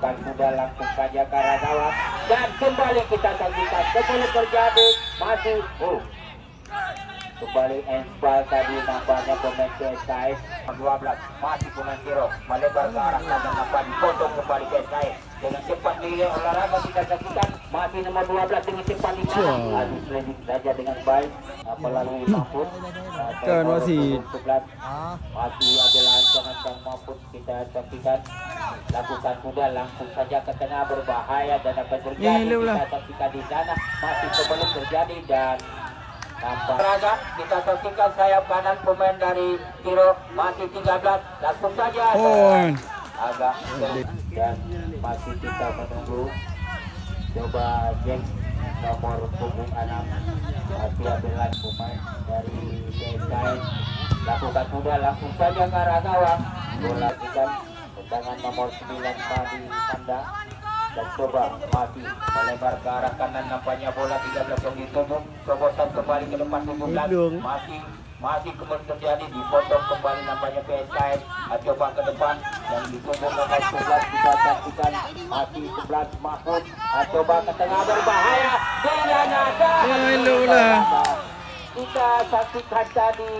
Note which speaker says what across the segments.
Speaker 1: lakukan sudah langsung saja ke arah gawang dan kembali kita saksikan kembali terjadi masih kembali ensbal tadi nampaknya pemain PSKS 12 masih pemain Tiro melebar ke arah kanan nampak dipotong kembali PSKS dengan cepat di olahraga kita saksikan masih nomor 12 dengan cepat di kanan adu sliding saja dengan baik melalui Mahfud
Speaker 2: kan masih
Speaker 1: adalah ancaman Mahfud kita saksikan lakukan sudah langsung saja ke tengah berbahaya dan akan terjadi kita saksikan di sana masih kembali terjadi dan nampak raga kita saksikan sayap kanan pemain dari Tiro masih 13 langsung saja agak dan masih kita menunggu coba Jack nomor punggung 6 masih adalah pemain dari PSKS lakukan sudah langsung saja ke arah gawang bola kita tendangan nomor 9 tadi Anda dan coba masih melebar ke arah kanan nampaknya bola 13 yang ditutup terobosan kembali ke depan 17 masih kembali terjadi dipotong kembali nampaknya PSKS coba ke depan dan ditutup nomor 11 kita saksikan masih 11 Mahfud coba ke tengah berbahaya dengan ada kita saksikan tadi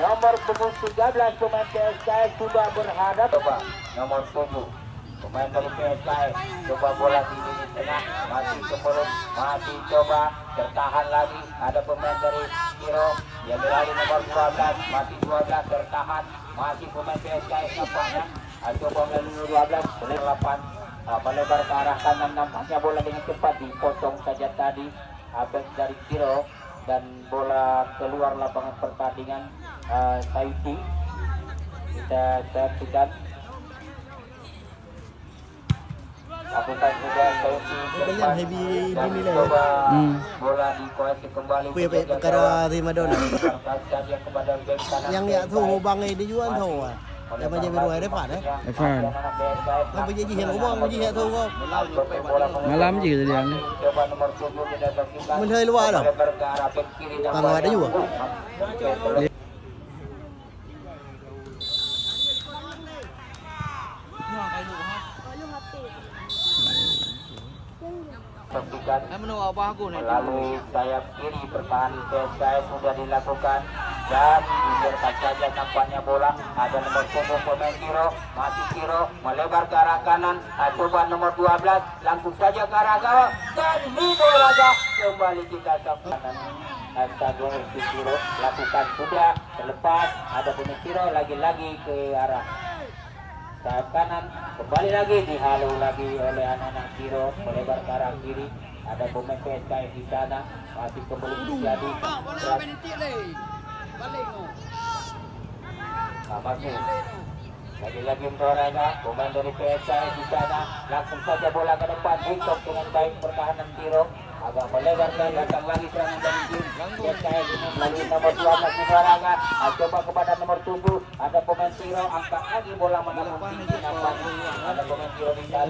Speaker 1: nomor punggung 13 pemain PSKS sudah berhadap coba nomor 7 pemain dari PSKS coba bola di lini tengah masih kembali masih coba tertahan lagi ada pemain dari Tiro yang berlari nomor 12 masih 12 tertahan masih pemain PSKS nampaknya coba melalui 12 boleh 8 melebar ke arah kanan nampaknya bola dengan cepat dipotong saja tadi abek dari Tiro dan bola keluar lapangan pertandingan Saiti kita saksikan lakukan juga
Speaker 3: kalian heavy ini lah
Speaker 1: bola dikuasai kembali
Speaker 3: perkara Rimadona yang ya thu bang ini juga thu ya bây giờ bên ngoài đấy phản đấy không bây giờ gì hiện không bây giờ hiện thu không
Speaker 2: mà làm gì rồi anh
Speaker 3: mình hơi loa rồi mà ngoài đấy juga
Speaker 1: melalui sayap kiri pertahanan PSKS sudah dilakukan dan dibiarkan saja nampaknya bola ada nomor 10 pemain Tiro masih Tiro melebar ke arah kanan coba nomor 12 langsung saja ke arah gawang dan bola kembali kita saksikan Tiro lakukan sudah terlepas ada pemain Tiro lagi-lagi ke arah sayap kanan kembali lagi dihalau lagi oleh anak-anak Tiro melebar ke arah kiri ada pemain PSKS di sana masih kembali terjadi masih lagi-lagi Mdoraga pemain dari PSKS di sana langsung saja bola ke depan dikop dengan baik pertahanan Tiro agak melebar ke belakang lagi serangan dari tim PSKS ini melalui nomor 12 Mdoraga coba kepada nomor 7 ada pemain Tiro angkat lagi bola menampung tinggi nampaknya ada pemain Tiro di sana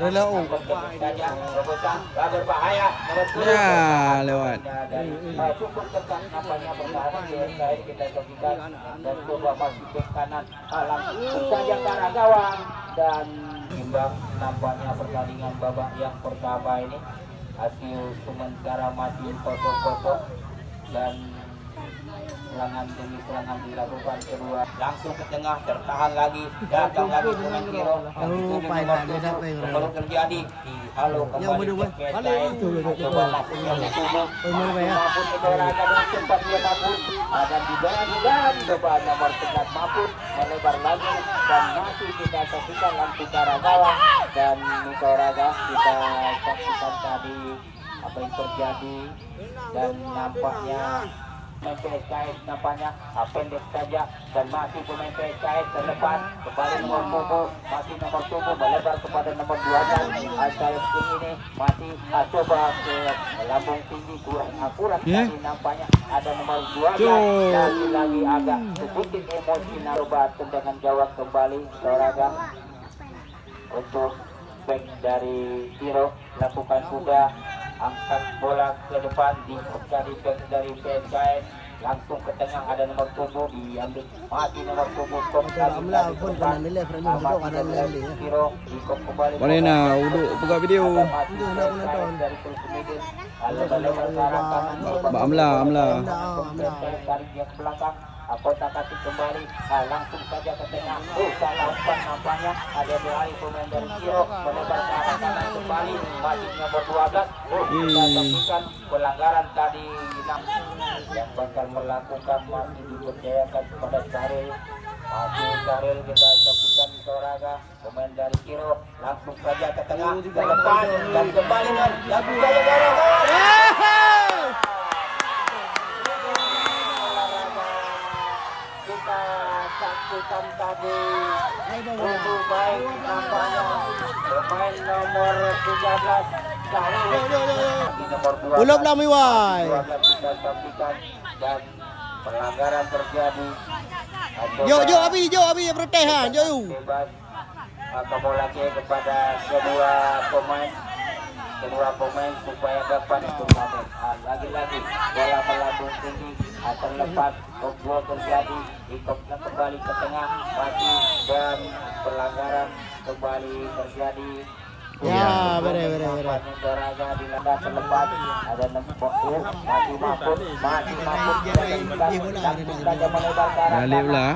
Speaker 1: saja terobosan berbahaya nomor 7
Speaker 2: lewat
Speaker 1: cukup ketat nampaknya pertahanan PSKS kita saksikan dan coba masih ke kanan langsung saja ke arah gawang dan imbang nampaknya pertandingan babak yang pertama ini hasil sementara masih 0-0 dan serangan demi serangan dilakukan kedua langsung ke tengah tertahan lagi datang lagi pemain Tiro baru terjadi di halo kembali coba langsung yang ditubuh Mahfud Mdoraga dengan cepat dia Mahfud dan dibagikan coba nomor 11 Mahfud melebar lagi dan masih kita saksikan lampu ke arah gawang dan Mdoraga kita saksikan tadi apa yang terjadi dan nampaknya pemain PSKS nampaknya pendek saja dan masih pemain PSKS terlepas kembali nomor 7 masih nomor 7 melebar kepada nomor 12 sayap ini masih coba ke lambung tinggi kurang akurat tadi nampaknya ada nomor 12 lagi agak sedikit emosi coba tendangan gawang kembali Mdoraga untuk back dari Tiro lakukan sudah angkat bola ke depan dari back dari PSKS langsung ke tengah ada nomor 7 diambil masih nomor 7 Kop
Speaker 3: Amla pun kanan lele frame duduk kanan lele.
Speaker 1: Kiro ikut kembali
Speaker 2: Boleh nak duduk buka video.
Speaker 1: dari Kulsumidin lebar ke arah kanan
Speaker 2: Mbak Amla.
Speaker 1: tarik dia ke belakang Kota kasih kembali langsung saja ke tengah salah umpan nampaknya ada berlari pemain dari Kiro melebar ke arah kanan kembali masih nomor 12 kita saksikan pelanggaran tadi yang bakal melakukan masih dipercayakan kepada Syaril kita saksikan Toraga pemain dari Kiro langsung saja ke tengah ke depan dan kembali langsung saja ke arah kita saksikan tadi itu baik nampaknya pemain nomor 13 nomor 2
Speaker 3: Ulap lah miwai.
Speaker 1: kita saksikan dan pelanggaran terjadi
Speaker 3: Jo abi protes ha. Jo.
Speaker 1: bebas akumulasi kepada kedua pemain supaya dapat turnamen. Lagi-lagi bola melambung tinggi terlepas gol terjadi ikutnya kembali ke tengah mati dan pelanggaran kembali terjadi.
Speaker 3: Ya, beres.
Speaker 1: Toraga dilanda terlepas ada nempok masih mampu saja melebar ke arah
Speaker 2: Balik pula.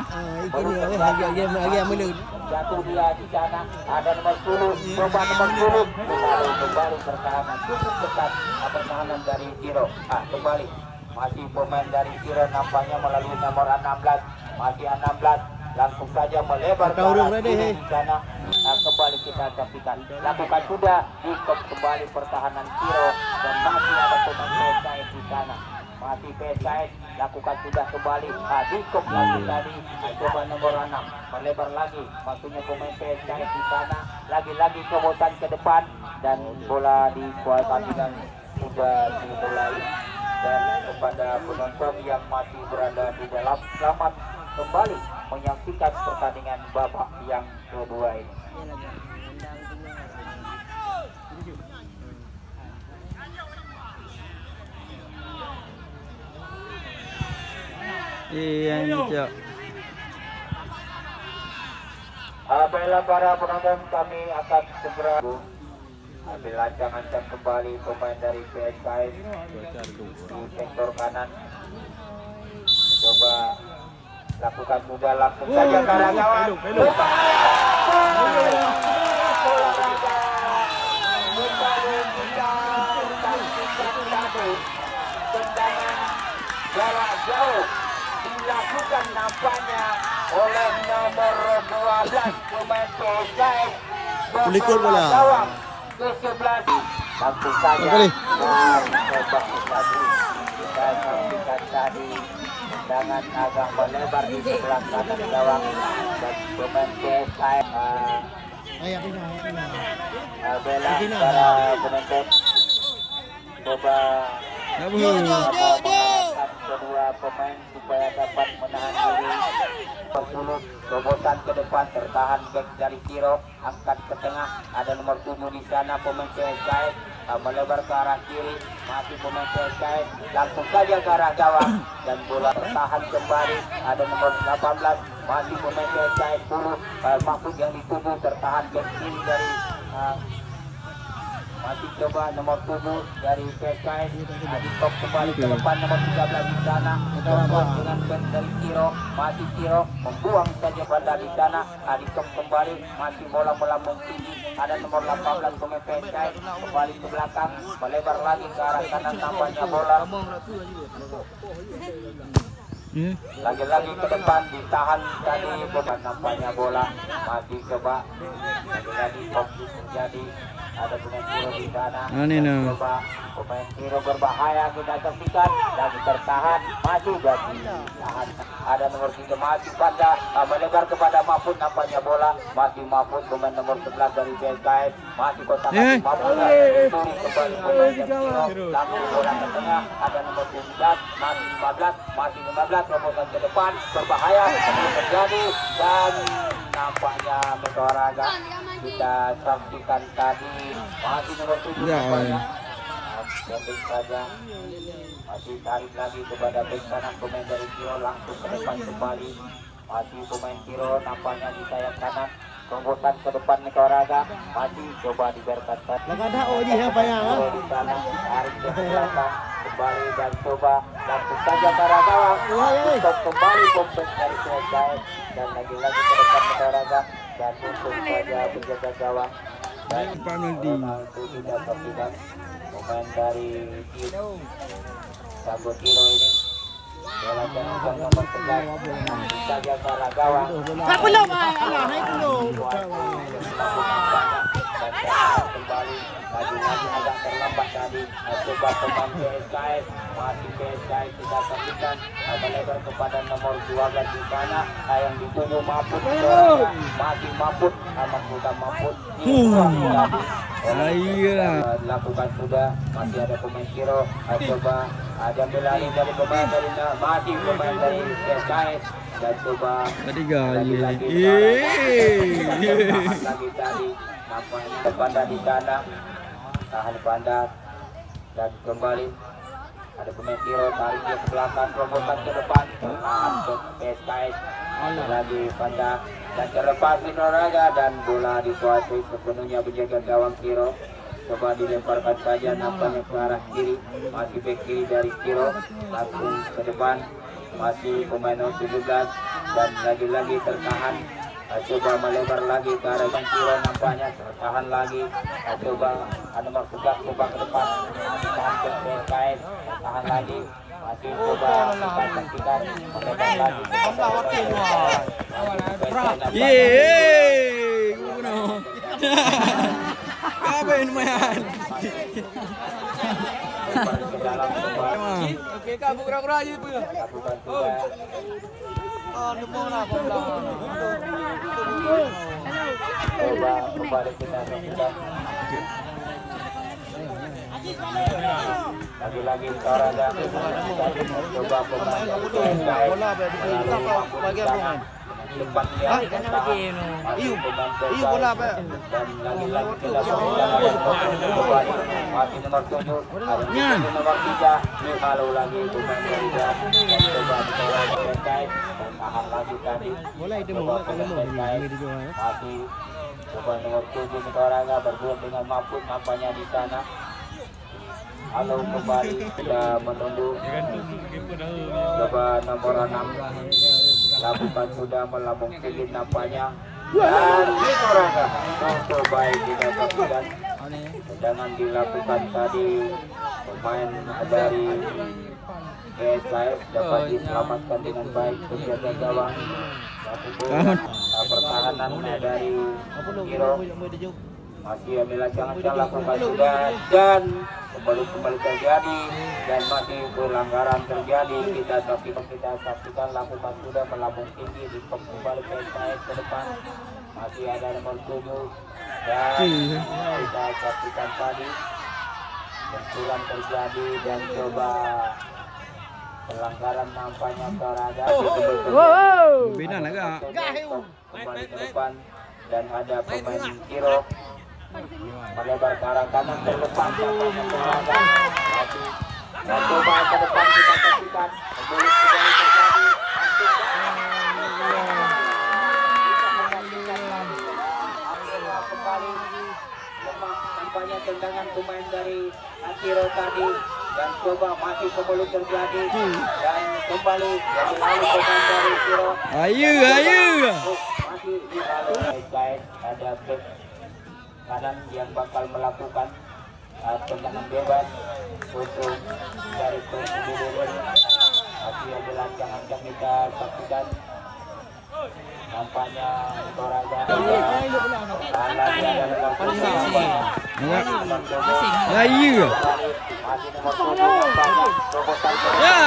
Speaker 3: Ini lagi amelun.
Speaker 1: jatuh dia di sana ada nomor 10 coba nomor 10 kembali pertahanan cukup ketat pertahanan dari Kiro kembali masih pemain dari Kiro nampaknya melalui nomor 16 masih 16 langsung saja melebar ke arah di sana kembali kita saksikan lakukan sudah ikut kembali pertahanan Kiro dan masih ada pemain PSIS di sana masih PSIS lakukan sudah kembali dikop lagi tadi coba nomor 6 melebar lagi maksudnya pemain PSIS di sana lagi-lagi kebosan ke depan dan bola dikuasai dan sudah dimulai dan kepada penonton yang masih berada di dalam selamat kembali menyaksikan pertandingan babak yang kedua ini.
Speaker 2: Iya ini cok.
Speaker 1: Baiklah para penonton kami akan segera ambil ancang-ancang kembali pemain dari PSIS di sektor kanan. Coba lakukan sudah langsung saja ke arah gawang. Tendangan jarak jauh dilakukan nampaknya oleh nomor 12 pemain PSIS.
Speaker 3: Likut bola.
Speaker 1: Ke 11 langsung saja kita saksikan tadi tendangan agak melebar di sebelah kanan gawang dan pemain PSIS bela para penonton coba kedua pemain supaya dapat menahan diri bersulut bobosan ke depan tertahan back dari Kiro angkat ke tengah ada nomor 7 di sana pemain PSIS melebar ke arah kiri masih pemain PSIS langsung saja ke arah gawang dan bola tertahan kembali ada nomor 18 masih pemain PSIS Mahfud yang dituju tertahan back kiri dari masih coba nomor 7 dari PSIS Adikop kembali ke depan nomor 13 di sana dengan band dari Kiro masih Kiro membuang saja banda di sana Adikop kembali masih bola melambung tinggi ada nomor 18 pemain PSIS kembali ke belakang melebar lagi ke arah kanan tampaknya bola lagi-lagi ke depan ditahan tadi beban nampaknya bola masih coba lagi-lagi fokus terjadi ada pemain Kiro di sana coba pemain Kiro berbahaya kita saksikan lagi tertahan masih jadi tahan ada nomor 3 masih pada melebar kepada Mahfud nampaknya bola masih Mahfud pemain nomor 11 dari PSIS masih kotak Mahfud kembali pemain Kiro langsung bola ke tengah ada nomor 17 masih 15 masih 15 terobosan ke depan berbahaya terjadi dan nampaknya Toraga kita saksikan tadi masih nomor 7 nampaknya Pending saja. Masih tarik lagi kepada bek kanan pemain dari Kiro, langsung ke depan kembali. Masih pemain Kiro nampaknya di sayap kanan. Tunggutan ke depan Nicoraga. Masih coba dibiarkan.
Speaker 3: Lakada oh di apa ya?
Speaker 1: Di sana tarik ke belakang kembali dan coba langsung saja Karagawa. Untuk kembali pemain dari Kiro dan lagi-lagi ke depan Nicoraga dan untuk saja penjaga gawang. Dan Ronaldo tidak terlibat. Pemain dari Sago Kiro ini bola jangkauan nomor 11 saja Karagawa.
Speaker 3: Tak belum alah itu belum.
Speaker 1: Dan kembali lagi-lagi agak terlambat tadi. Coba pemain PSKS masih PSKS tidak terlibat. Melebar kepada nomor 12 di sana yang dituju Mahfud. Masih Mahfud sudah Mahfud. Lakukan sudah, masih ada pemain Kiro. Coba ada melari dari pemain dari masih pemain dari PSKS dan coba lagi-lagi tadi nampaknya Panda di sana tahan Panda dan kembali ada pemain Kiro tarik dia ke belakang, terobosan ke depan tahan ke PSKS lagi Panda dan terlepas Nicoraga dan bola dikuasai sepenuhnya penjaga gawang Kiro. Coba dilemparkan saja nampaknya ke arah kiri, masih bek kiri dari Kiro, langsung ke depan masih pemain nomor 17 dan lagi-lagi tertahan. Coba melebar lagi ke arah Kiro, nampaknya tertahan lagi. Coba ada nomor 11 coba ke depan, tahan ke PSKS, tertahan lagi. Masih coba kita melebar lagi.
Speaker 2: Kapan main?
Speaker 4: Oke, kamu kura-kura aja bu.
Speaker 1: Coba kembali kita lagi-lagi Nicoraga coba pemain depan dia
Speaker 3: bola apa?
Speaker 1: dan lagi-lagi kita masih nomor 7 nomor 3 kalau lagi pemain dari dan coba terkait tahan lagi tadi
Speaker 3: Bola itu mau
Speaker 1: masih coba nomor 7 Nicoraga berdua dengan Mahfud nampaknya di sana. Halo kembali sudah menunggu. Coba nomor 6 lakukan sudah melambung tinggi nampaknya dan Nicoraga untuk baik tidak terlibat. Jangan dilakukan tadi pemain dari PSKS dapat diselamatkan dengan baik penjaga gawang. Pertahanan dari Kiro masih ambil jangan lakukan sudah dan kembali terjadi dan masih pelanggaran terjadi. Kita saksikan lakukan sudah melambung tinggi di kembali PSKS ke depan masih ada nomor 7 dan kita saksikan tadi benturan terjadi dan coba pelanggaran nampaknya terada
Speaker 2: Bina lah kak.
Speaker 1: Kembali ke depan dan ada pemain Kiro melebar ke arah kanan terlepas pelanggaran masih dan coba ke depan kita saksikan kembali terjadi kembali nampaknya tendangan pemain dari Kiro tadi dan coba masih kembali terjadi dan kembali dari lalu pemain dari Kiro
Speaker 2: Ayu
Speaker 1: masih di lalu baik ada bek kanan yang bakal melakukan tendangan bebas untuk dari Presiden masih ada rancangan yang kita saksikan nampaknya Nicoraga alanya dan
Speaker 2: Ayu.
Speaker 1: masih nomor 7 nampaknya
Speaker 2: Ya.